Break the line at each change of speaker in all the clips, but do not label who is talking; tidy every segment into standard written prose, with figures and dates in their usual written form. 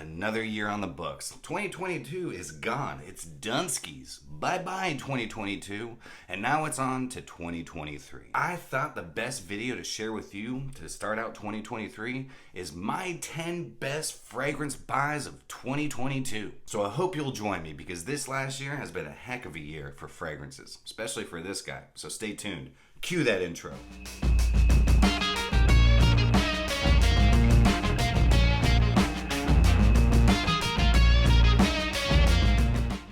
another year on the books. 2022 is gone. It's Dunskies. Bye-bye 2022. And now it's on to 2023. I thought the best video to share with you to start out 2023 is my 10 best fragrance buys of 2022. So I hope you'll join me because this last year has been a heck of a year for fragrances, especially for this guy. So stay tuned. Cue that intro.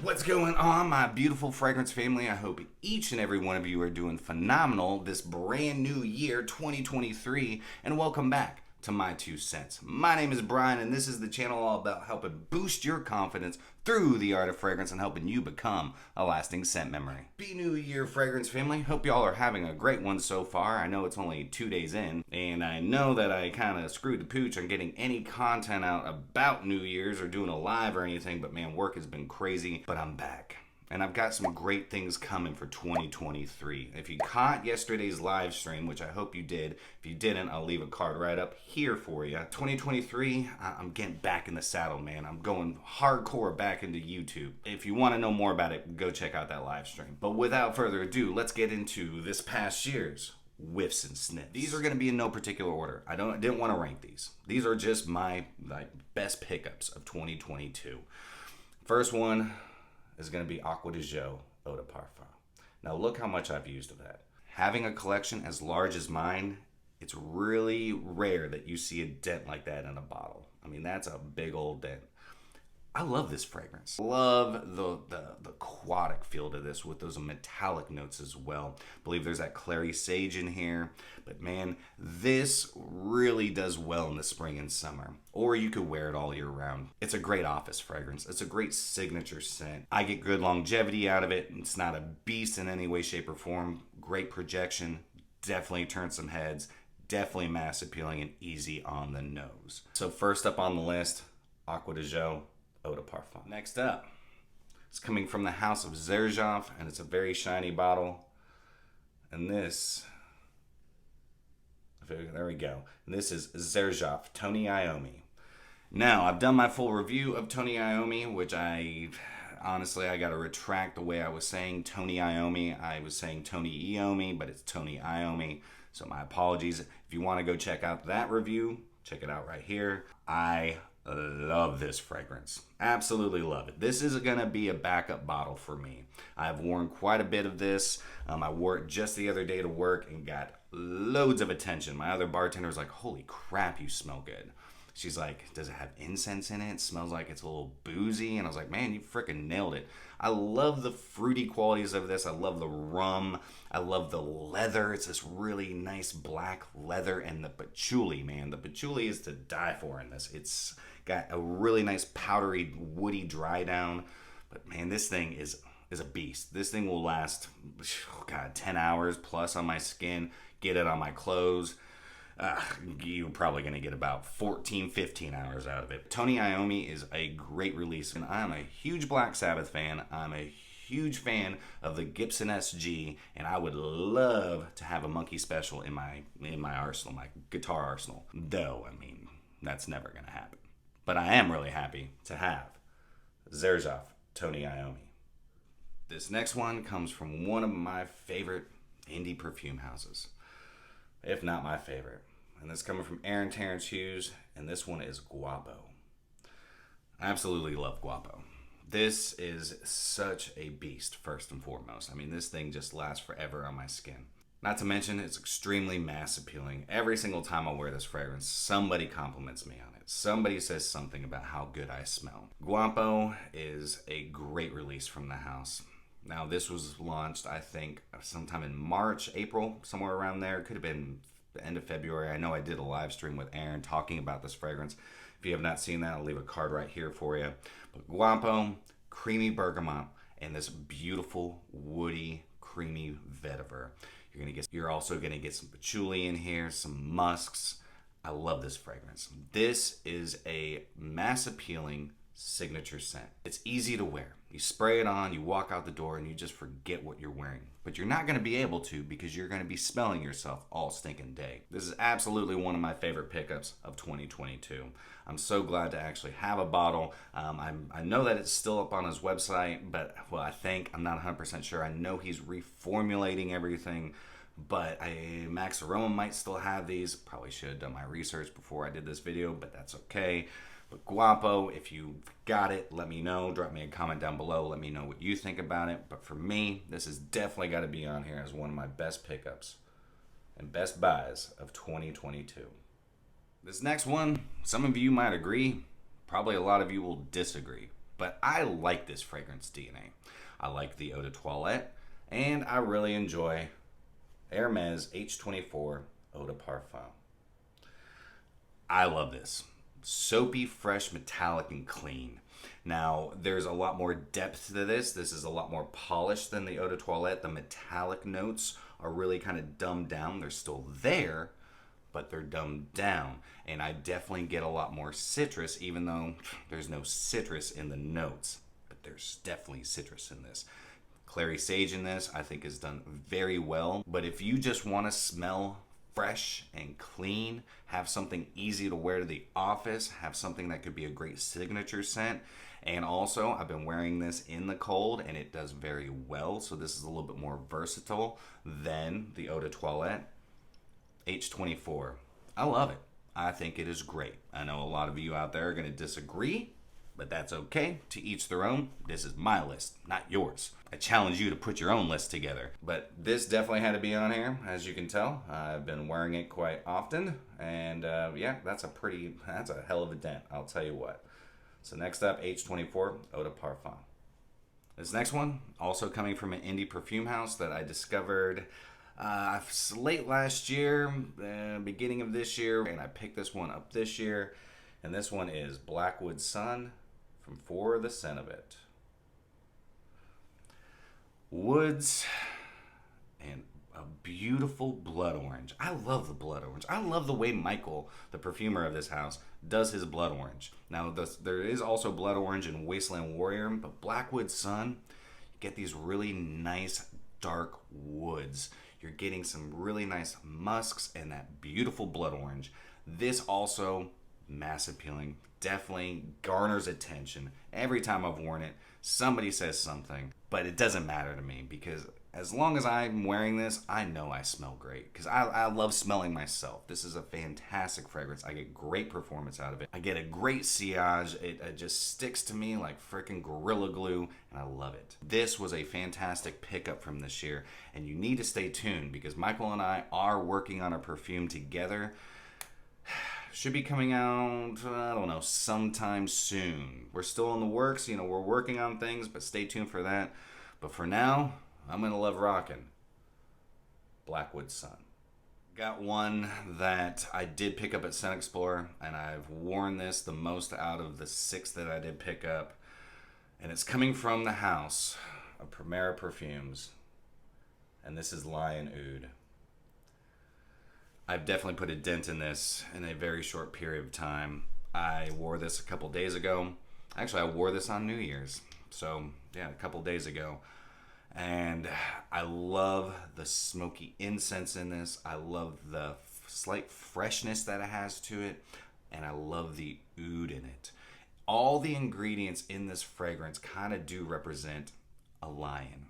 What's going on, my beautiful fragrance family? I hope each and every one of you are doing phenomenal this brand new year, 2023, and welcome back to My2Scents. My name is Brian, and this is the channel all about helping boost your confidence through the art of fragrance and helping you become a lasting scent memory. Be New Year, fragrance family. Hope y'all are having a great one so far. I know it's only 2 days in, and I know that I kind of screwed the pooch on getting any content out about New Year's or doing a live or anything, but man, work has been crazy, but I'm back. And I've got some great things coming for 2023. If you caught yesterday's live stream, which I hope you did, if you didn't, I'll leave a card right up here for you. 2023, I'm getting back in the saddle, man. I'm going hardcore back into YouTube. If you want to know more about it, go check out that live stream. But without further ado, let's get into this past year's whiffs and sniffs. These are going to be in no particular order. I didn't want to rank these. These are just my best pickups of 2022. First one is going to be Acqua Eau de Parfum. Now look how much I've used of that. Having a collection as large as mine, it's really rare that you see a dent like that in a bottle. I mean, that's a big old dent. I love this fragrance. Love the aquatic feel to this with those metallic notes as well. I believe there's that clary sage in here. But man, this really does well in the spring and summer. Or you could wear it all year round. It's a great office fragrance. It's a great signature scent. I get good longevity out of it. It's not a beast in any way, shape, or form. Great projection. Definitely turns some heads. Definitely mass appealing and easy on the nose. So first up on the list, Acqua Eau de Parfum. Next up, it's coming from the house of Xerjoff, and it's a very shiny bottle. And this, there we go. And this is Xerjoff Tony Iommi. Now, I've done my full review of Tony Iommi, which honestly, I gotta retract the way I was saying Tony Iommi. I was saying Tony Iommi, but it's Tony Iommi. So my apologies. If you want to go check out that review, check it out right here. I love this fragrance. Absolutely love it. This is going to be a backup bottle for me. I've worn quite a bit of this. I wore it just the other day to work and got loads of attention. My other bartender was like, holy crap, you smell good. She's like, does it have incense in it? It smells like it's a little boozy. And I was like, man, you freaking nailed it. I love the fruity qualities of this. I love the rum. I love the leather. It's this really nice black leather. And the patchouli, man. The patchouli is to die for in this. It's got a really nice powdery, woody dry down. But man, this thing is a beast. This thing will last, 10 hours plus on my skin. Get it on my clothes. You're probably going to get about 14, 15 hours out of it. Tony Iommi is a great release, and I'm a huge Black Sabbath fan. I'm a huge fan of the Gibson SG, and I would love to have a Monkey Special in my arsenal, my guitar arsenal. Though, I mean, that's never going to happen. But I am really happy to have Xerjoff Tony Iommi. This next one comes from one of my favorite indie perfume houses, if not my favorite. And this coming from Aaron Terrence Hughes, and this one is Guapo. I absolutely love Guapo. This is such a beast, first and foremost. I mean, this thing just lasts forever on my skin. Not to mention, it's extremely mass appealing. Every single time I wear this fragrance, somebody compliments me on it. Somebody says something about how good I smell. Guapo is a great release from the house. Now, this was launched, I think, sometime in March, April, somewhere around there. It could have been the end of February. I know I did a live stream with Aaron talking about this fragrance. If you have not seen that, I'll leave a card right here for you. But Guapo, creamy bergamot, and this beautiful, woody, creamy vetiver. You're also going to get some patchouli in here, some musks. I love this fragrance. This is a mass appealing signature scent. It's easy to wear. You spray it on, you walk out the door, and you just forget what you're wearing. But you're not going to be able to because you're going to be smelling yourself all stinking day. This is absolutely one of my favorite pickups of 2022. I'm so glad to actually have a bottle. I know that it's still up on his website, but well, I'm not 100% sure. I know he's reformulating everything, but Max Aroma might still have these. Probably should have done my research before I did this video, but that's okay. But Guapo, if you got it, let me know. Drop me a comment down below. Let me know what you think about it. But for me, this has definitely got to be on here as one of my best pickups and best buys of 2022. This next one, some of you might agree. Probably a lot of you will disagree. But I like this fragrance DNA. I like the Eau de Toilette. And I really enjoy Hermes H24 Eau de Parfum. I love this. Soapy, fresh, metallic, and clean. Now, there's a lot more depth to this. This is a lot more polished than the Eau de Toilette. The metallic notes are really kind of dumbed down. They're still there, but they're dumbed down. And I definitely get a lot more citrus, even though there's no citrus in the notes. But there's definitely citrus in this. Clary Sage in this, I think, is done very well. But if you just want to smell fresh and clean, have something easy to wear to the office, have something that could be a great signature scent. And also, I've been wearing this in the cold and it does very well. So this is a little bit more versatile than the Eau de Toilette H24. I love it. I think it is great. I know a lot of you out there are going to disagree, but that's okay. To each their own. This is my list, not yours. I challenge you to put your own list together. But this definitely had to be on here, as you can tell. I've been wearing it quite often. And yeah, that's a hell of a dent, I'll tell you what. So next up, H24 Eau de Parfum. This next one, also coming from an indie perfume house that I discovered late last year, beginning of this year. And I picked this one up this year. And this one is Blackwood Sun from For the Scent of It. Woods and a beautiful blood orange. I love the blood orange. I love the way Michael, the perfumer of this house, does his blood orange. Now, there is also blood orange in Wasteland Warrior, but Blackwood Sun, you get these really nice dark woods. You're getting some really nice musks and that beautiful blood orange. This also, mass appealing, definitely garners attention. Every time I've worn it, somebody says something, but it doesn't matter to me because as long as I'm wearing this, I know I smell great because I love smelling myself. This is a fantastic fragrance. I get great performance out of it. I get a great sillage. It just sticks to me like freaking Gorilla Glue, and I love it. This was a fantastic pickup from this year, and you need to stay tuned because Michael and I are working on a perfume together. Should be coming out, I don't know, sometime soon. We're still in the works, we're working on things, but stay tuned for that. But for now, I'm gonna love rocking Blackwood Sun. Got one that I did pick up at Scent Explorer, and I've worn this the most out of the 6 that I did pick up. And it's coming from the house of Primera Perfumes, and this is Lion Oud. I've definitely put a dent in this in a very short period of time. I wore this a couple days ago. Actually, I wore this on New Year's. So, yeah, a couple days ago. And I love the smoky incense in this. I love the slight freshness that it has to it. And I love the oud in it. All the ingredients in this fragrance kind of do represent a lion.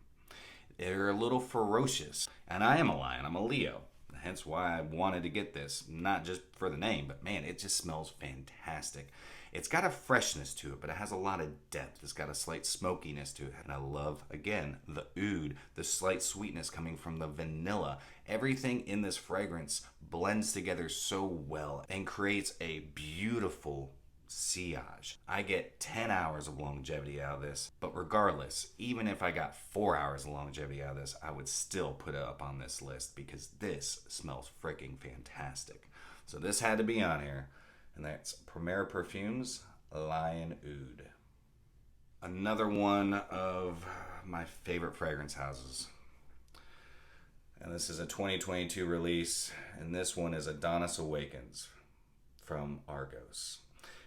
They're a little ferocious. And I am a lion. I'm a Leo. Hence why I wanted to get this, not just for the name, but man, it just smells fantastic. It's got a freshness to it, but it has a lot of depth. It's got a slight smokiness to it. And I love, again, the oud, the slight sweetness coming from the vanilla. Everything in this fragrance blends together so well and creates a beautiful sillage. I get 10 hours of longevity out of this, but regardless, even if I got 4 hours of longevity out of this, I would still put it up on this list because this smells freaking fantastic. So this had to be on here, and that's Primera Perfumes Lion Oud. Another one of my favorite fragrance houses. And this is a 2022 release, and this one is Adonis Awakens from Argos.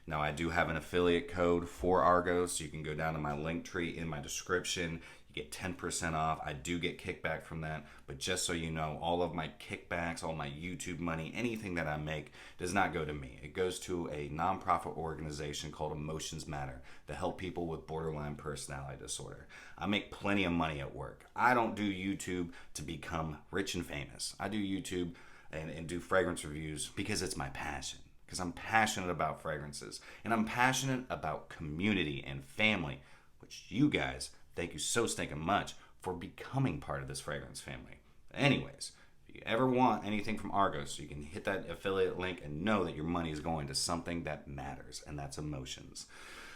Now, I do have an affiliate code for Argos. You can go down to my link tree in my description. You get 10% off. I do get kickback from that, but just so you know, all of my kickbacks, all my YouTube money, anything that I make does not go to me. It goes to a nonprofit organization called Emotions Matter to help people with borderline personality disorder. I make plenty of money at work. I don't do YouTube to become rich and famous. I do YouTube and do fragrance reviews because it's my passion. Because I'm passionate about fragrances, and I'm passionate about community and family, which you guys, thank you so stinking much for becoming part of this fragrance family. Anyways, if you ever want anything from Argos, you can hit that affiliate link and know that your money is going to something that matters, and that's emotions.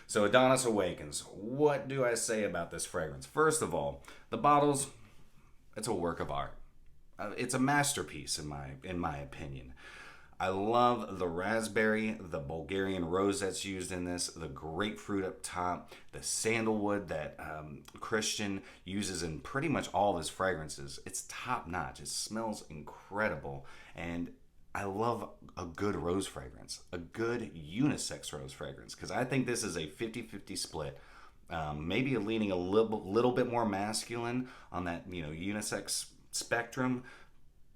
So Adonis Awakens, what do I say about this fragrance? First of all, the bottles, it's a work of art. It's a masterpiece in my opinion. I love the raspberry, the Bulgarian rose that's used in this, the grapefruit up top, the sandalwood that Christian uses in pretty much all of his fragrances. It's top notch. It smells incredible. And I love a good rose fragrance, a good unisex rose fragrance, because I think this is a 50-50 split. Maybe leaning a little bit more masculine on that, unisex spectrum.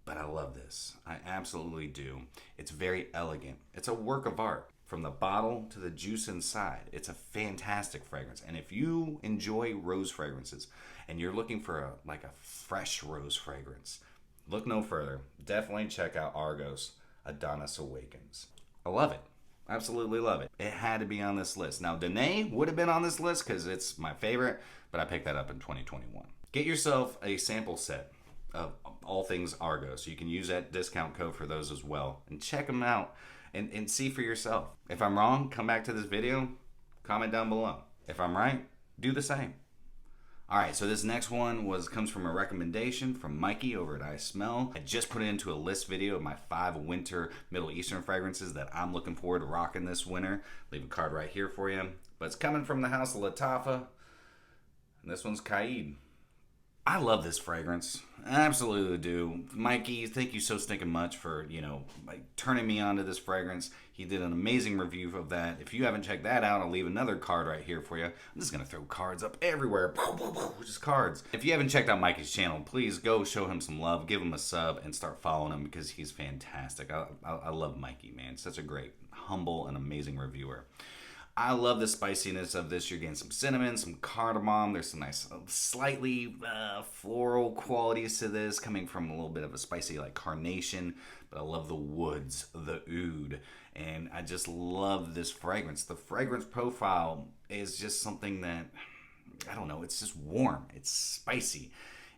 But I love this. I absolutely do. It's very elegant. It's a work of art. From the bottle to the juice inside. It's a fantastic fragrance. And if you enjoy rose fragrances and you're looking for a fresh rose fragrance, look no further. Definitely check out Argos Adonis Awakens. I love it. Absolutely love it. It had to be on this list. Now, Danae would have been on this list because it's my favorite, but I picked that up in 2021. Get yourself a sample set of all things Argos. You can use that discount code for those as well. And check them out and see for yourself. If I'm wrong, come back to this video, comment down below. If I'm right, do the same. Alright, so this next one comes from a recommendation from Mikey over at I Smell. I just put it into a list video of my 5 winter Middle Eastern fragrances that I'm looking forward to rocking this winter. Leave a card right here for you. But it's coming from the house of Lattafa. And this one's Qaa'ed. I love this fragrance. I absolutely do. Mikey, thank you so stinking much for, turning me on to this fragrance. He did an amazing review of that. If you haven't checked that out, I'll leave another card right here for you. I'm just going to throw cards up everywhere. Just cards. If you haven't checked out Mikey's channel, please go show him some love. Give him a sub and start following him because he's fantastic. I love Mikey, man. Such a great, humble, and amazing reviewer. I love the spiciness of this. You're getting some cinnamon, some cardamom. There's some nice, slightly floral qualities to this, coming from a little bit of a spicy carnation. But I love the woods, the oud, and I just love this fragrance. The fragrance profile is just something that, I don't know, it's just warm. It's spicy.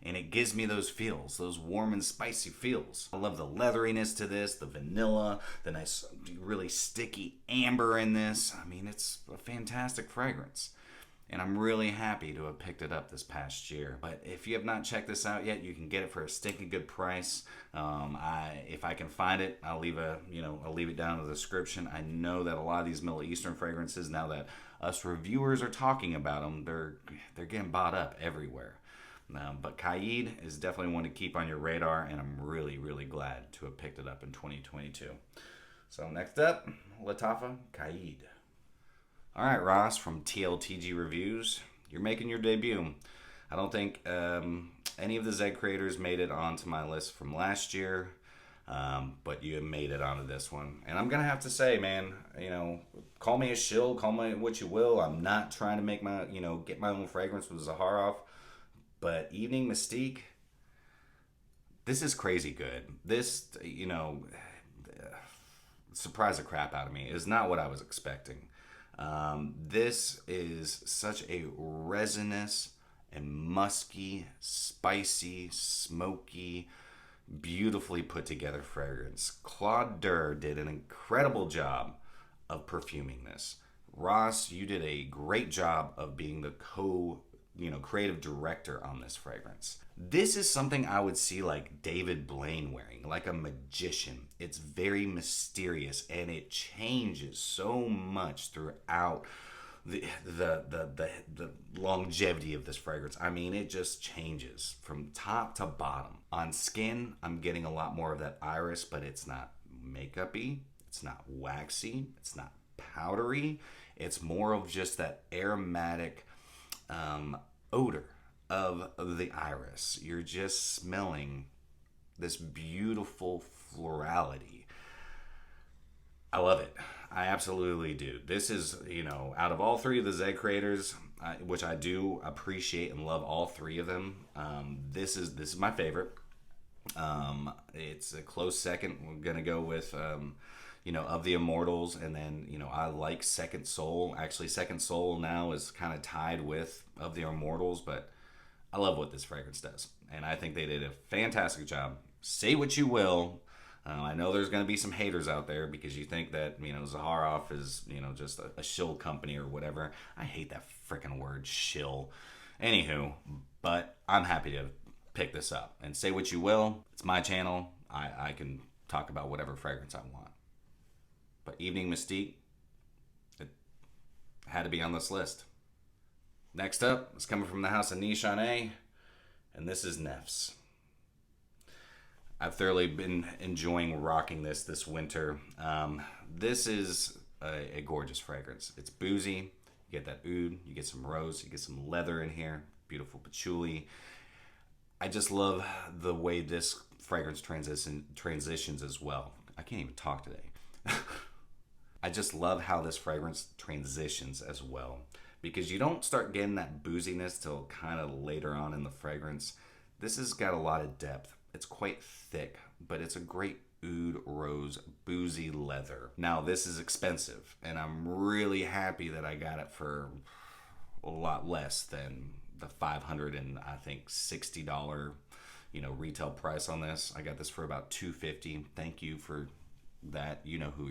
And it gives me those feels, those warm and spicy feels. I love the leatheriness to this, the vanilla, the nice, really sticky amber in this. I mean, it's a fantastic fragrance. And I'm really happy to have picked it up this past year. But if you have not checked this out yet, you can get it for a stinking good price. If I can find it, I'll leave it down in the description. I know that a lot of these Middle Eastern fragrances, now that us reviewers are talking about them, they're getting bought up everywhere. But Qaa'ed is definitely one to keep on your radar, and I'm really, really glad to have picked it up in 2022. So next up, Lattafa Qaa'ed. All right, Ross from tltg Reviews, you're making your debut. I don't think any of the Zeg creators made it onto my list from last year, but you have made it onto this one. And I'm gonna have to say, man, call me a shill, call me what you will. I'm not trying to make my, get my own fragrance with Zaharoff. But Evening Mystique, this is crazy good. This, surprised the crap out of me. It's not what I was expecting. This is such a resinous and musky, spicy, smoky, beautifully put together fragrance. Claude Durr did an incredible job of perfuming this. Ross, you did a great job of being the creative director on this fragrance. This is something I would see like David Blaine wearing, like a magician. It's very mysterious and it changes so much throughout the longevity of this fragrance. I mean, it just changes from top to bottom. On skin, I'm getting a lot more of that iris, but it's not makeup-y, it's not waxy, it's not powdery. It's more of just that aromatic odor of the iris. You're just smelling this beautiful florality. I love it. I absolutely do. This is, out of all three of the Zeg creators, which I do appreciate and love all three of them, this is my favorite. It's a close second. We're gonna go with of the Immortals, and then I like Second Soul. Actually, Second Soul now is kind of tied with of the Immortals, but I love what this fragrance does, and I think they did a fantastic job. Say what you will. I know there's going to be some haters out there because you think that, Zaharoff is, just a shill company or whatever. I hate that freaking word, shill. Anywho, but I'm happy to pick this up. And say what you will. It's my channel. I can talk about whatever fragrance I want. But Evening Mystique, it had to be on this list. Next up, it's coming from the house of Nishane, and this is Nefs. I've thoroughly been enjoying rocking this winter. This is a gorgeous fragrance. It's boozy. You get that oud, you get some rose, you get some leather in here, beautiful patchouli. I just love the way this fragrance transitions as well. I can't even talk today. I just love how this fragrance transitions as well, because you don't start getting that booziness till kind of later on in the fragrance. This has got a lot of depth. It's quite thick, but it's a great oud, rose, boozy leather. Now, this is expensive, and I'm really happy that I got it for a lot less than the $560, retail price on this. I got this for about $250. Thank you for that. You know who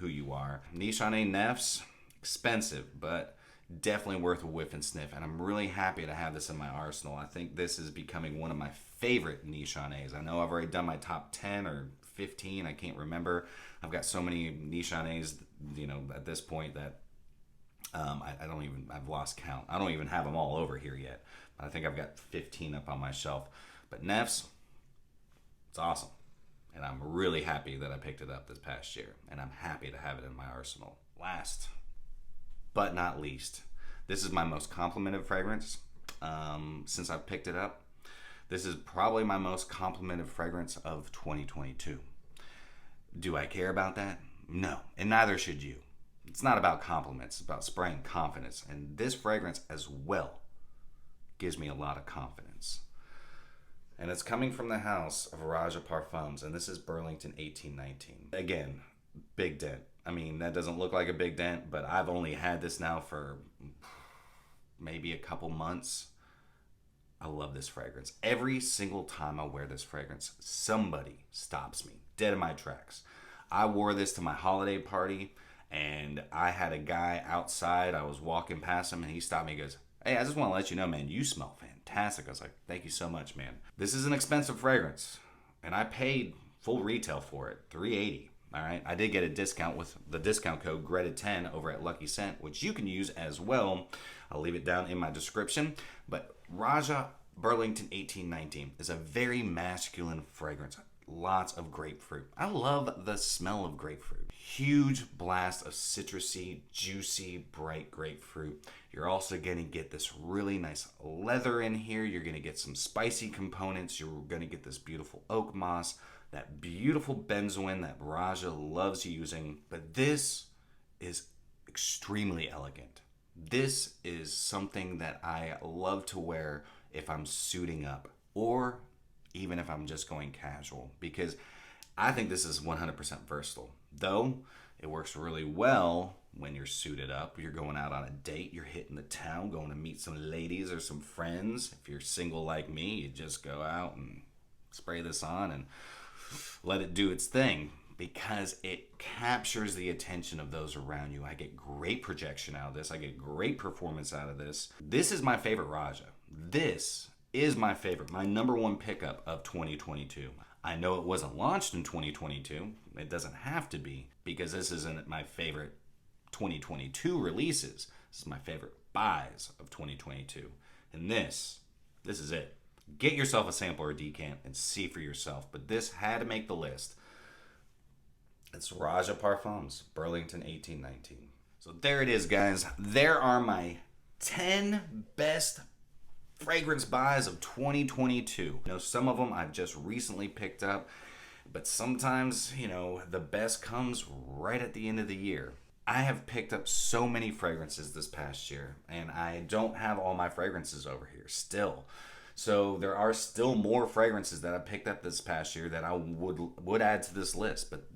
you are. Nishane Nefs, expensive, but definitely worth a whiff and sniff, and I'm really happy to have this in my arsenal. I think this is becoming one of my favorite Nishanes. I know I've already done my top 10 or 15, I can't remember. I've got so many Nishanes, at this point that I've lost count. I don't even have them all over here yet. I think I've got 15 up on my shelf. But Nefs, it's awesome. And I'm really happy that I picked it up this past year, and I'm happy to have it in my arsenal. Last but not least, this is my most complimented fragrance since I picked it up. This is probably my most complimented fragrance of 2022. Do I care about that? No, and neither should you. It's not about compliments, it's about spraying confidence, and this fragrance as well gives me a lot of confidence. And it's coming from the house of Roja Parfums, and this is Burlington 1819. Again, big dent. I mean, that doesn't look like a big dent, but I've only had this now for maybe a couple months. I love this fragrance. Every single time I wear this fragrance, somebody stops me dead in my tracks. I wore this to my holiday party, and I had a guy outside. I was walking past him, and he stopped me and goes, "Hey, I just want to let you know, man, you smell fantastic." I was like, "Thank you so much, man." This is an expensive fragrance, and I paid full retail for it, $380. All right, I did get a discount with the discount code GRETA10 over at Lucky Scent, which you can use as well. I'll leave it down in my description. But Roja Burlington 1819 is a very masculine fragrance. Lots of grapefruit. I love the smell of grapefruit. Huge blast of citrusy, juicy, bright grapefruit. You're also going to get this really nice leather in here. You're going to get some spicy components. You're going to get this beautiful oak moss, that beautiful benzoin that Roja loves using. But this is extremely elegant. This is something that I love to wear if I'm suiting up, or even if I'm just going casual, because I think this is 100% versatile. Though it works really well when you're suited up, you're going out on a date, you're hitting the town, going to meet some ladies or some friends. If you're single like me, you just go out and spray this on and let it do its thing, because it captures the attention of those around you. I get great projection out of this. I get great performance out of this. This is my favorite Roja. This is my favorite, my number one pickup of 2022. I know it wasn't launched in 2022. It doesn't have to be, because this isn't my favorite 2022 releases. This is my favorite buys of 2022. And this is it. Get yourself a sample or decant and see for yourself. But this had to make the list. It's Roja Burlington 1819. So there it is, guys. There are my 10 best fragrance buys of 2022. You know, some of them I've just recently picked up, but sometimes, you know, the best comes right at the end of the year. I have picked up so many fragrances this past year, and I don't have all my fragrances over here still. So there are still more fragrances that I picked up this past year that I would add to this list, but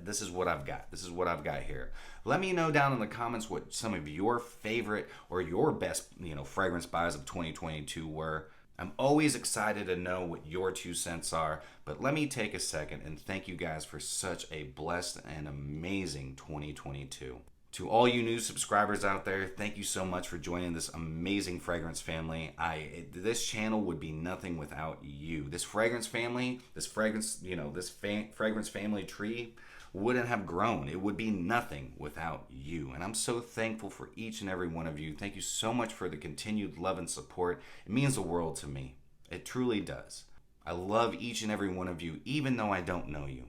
this is what I've got. This is what I've got here. Let me know down in the comments what some of your favorite or your best, you know, fragrance buys of 2022 were. I'm always excited to know what your 2 cents are, but let me take a second and thank you guys for such a blessed and amazing 2022. To all you new subscribers out there, thank you so much for joining this amazing fragrance family. This channel would be nothing without you. This fragrance family, this fragrance family tree wouldn't have grown. It would be nothing without you. And I'm so thankful for each and every one of you. Thank you so much for the continued love and support. It means the world to me. It truly does. I love each and every one of you, even though I don't know you.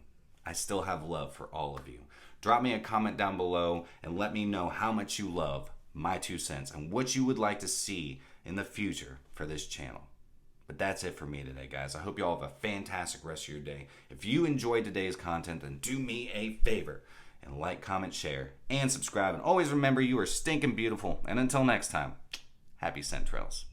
I still have love for all of you. Drop me a comment down below and let me know how much you love my 2 cents and what you would like to see in the future for this channel. But that's it for me today, guys. I hope you all have a fantastic rest of your day. If you enjoyed today's content, then do me a favor and like, comment, share, and subscribe. And always remember, you are stinking beautiful. And until next time, happy scent trails.